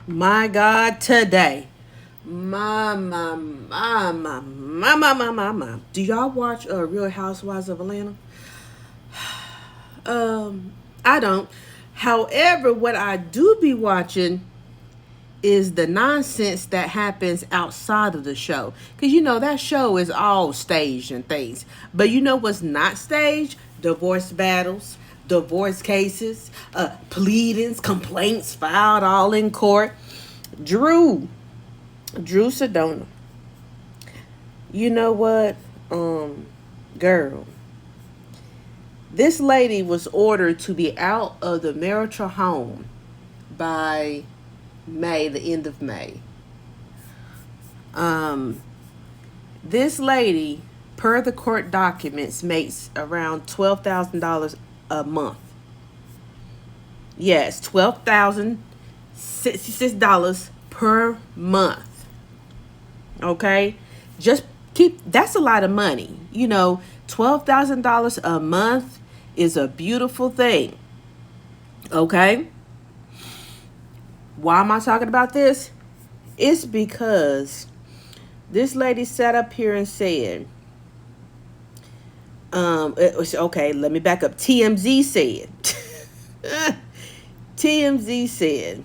My God, today. My. Do y'all watch Real Housewives of Atlanta? Um, I don't. However, what I do be watching is the nonsense that happens outside of the show. Because that show is all staged and things. But you know what's not staged? Divorce battles, divorce cases, pleadings, complaints filed all in court. Drew, Drew Sidona. You know what? Girl. This lady was ordered to be out of the marital home by May, the end of May. Um, this lady, per the court documents, makes around $12,000 a month. Yes, $12,066 per month. Okay, just keep. That's a lot of money. $12,000 a month is a beautiful thing. Okay, why am I talking about this? It's because this lady sat up here and said, it was okay. Let me back up. TMZ said, TMZ said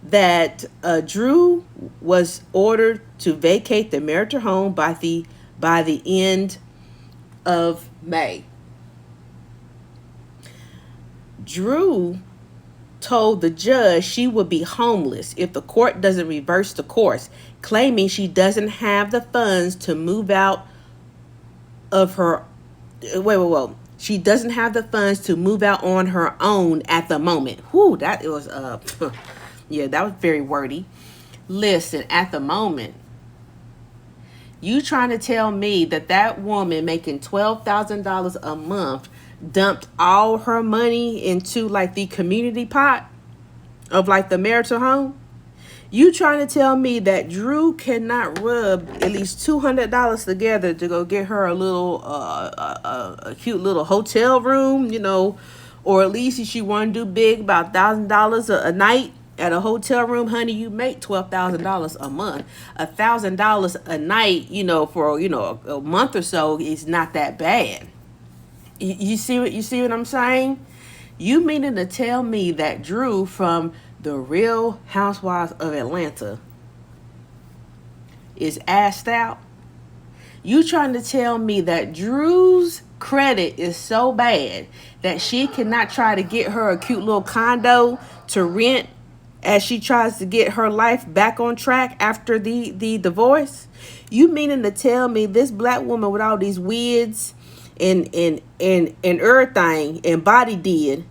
that Drew was ordered to vacate the marital home by the end of May. Drew told the judge she would be homeless if the court doesn't reverse the course, claiming she doesn't have the funds to move out of her. Wait. She doesn't have the funds to move out on her own at the moment. Whew, that was yeah, that was very wordy. Listen, at the moment, you trying to tell me that woman making $12,000 a month dumped all her money into like the community pot of like the marital home? You trying to tell me that Drew cannot rub at least $200 together to go get her a little a cute little hotel room, or at least if she want to do big, about $1,000 a night at a hotel room? Honey, you make $12,000 a month. $1,000 a night, for a month or so is not that bad. You see what I'm saying? You meaning to tell me that Drew from the Real Housewives of Atlanta is assed out? You trying to tell me that Drew's credit is so bad that she cannot try to get her a cute little condo to rent as she tries to get her life back on track after the divorce? You meaning to tell me this black woman with all these wigs and everything and body did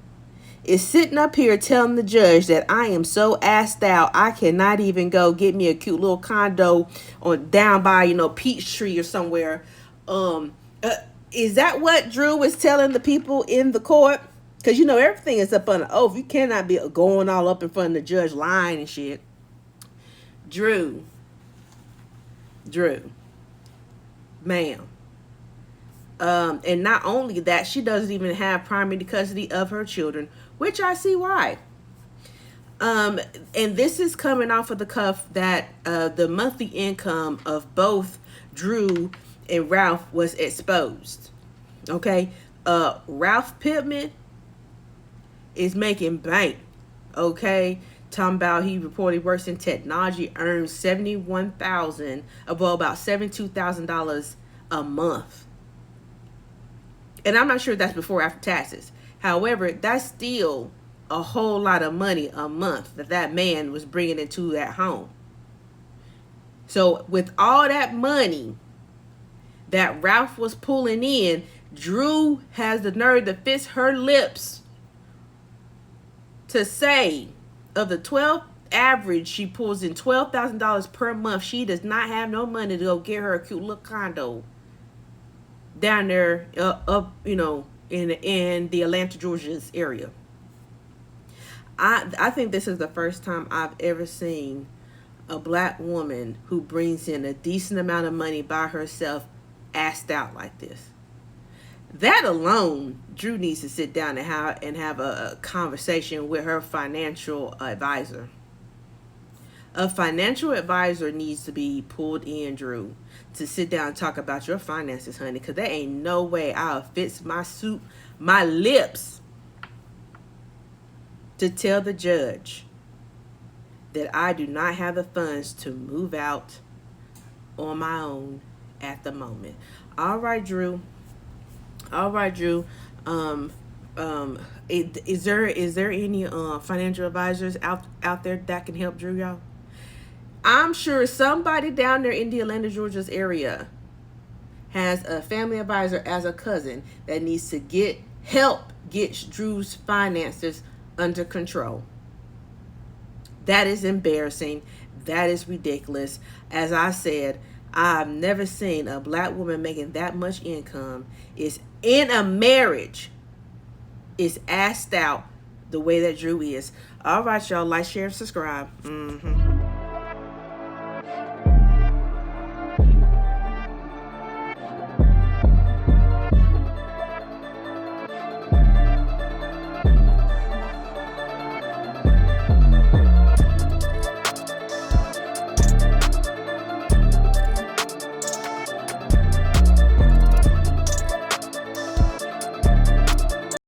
is sitting up here telling the judge that I am so assed out I cannot even go get me a cute little condo on down by Peachtree or somewhere? Is that what Drew was telling the people in the court? Because everything is up on the oath. You cannot be going all up in front of the judge lying and shit. Drew, ma'am. And not only that, she doesn't even have primary custody of her children, which I see why. And this is coming off of the cuff that the monthly income of both Drew and Ralph was exposed. Okay, Ralph Pittman is making bank. Okay, talking about he reportedly works in technology, earns about $72,000 a month. And I'm not sure that's before or after taxes. However, that's still a whole lot of money a month that man was bringing into that home. So with all that money that Ralph was pulling in, Drew has the nerve to fix her lips to say of the 12 average, she pulls in $12,000 per month. She does not have no money to go get her a cute little condo down there up in the Atlanta, Georgia's area. I think this is the first time I've ever seen a black woman who brings in a decent amount of money by herself assed out like this. That alone, Drew needs to sit down and have a conversation with her financial advisor. A financial advisor needs to be pulled in, Drew, to sit down and talk about your finances, honey, because there ain't no way I'll fix my lips to tell the judge that I do not have the funds to move out on my own at the moment. All right, Drew. All right, Drew. Um, is there any financial advisors out there that can help Drew, y'all? I'm sure somebody down there in the Atlanta, Georgia's area has a family advisor as a cousin that needs to get Drew's finances under control. That is embarrassing. That is ridiculous. As I said, I've never seen a black woman making that much income is in a marriage is asked out the way that Drew is. All right, y'all. Like, share, and subscribe.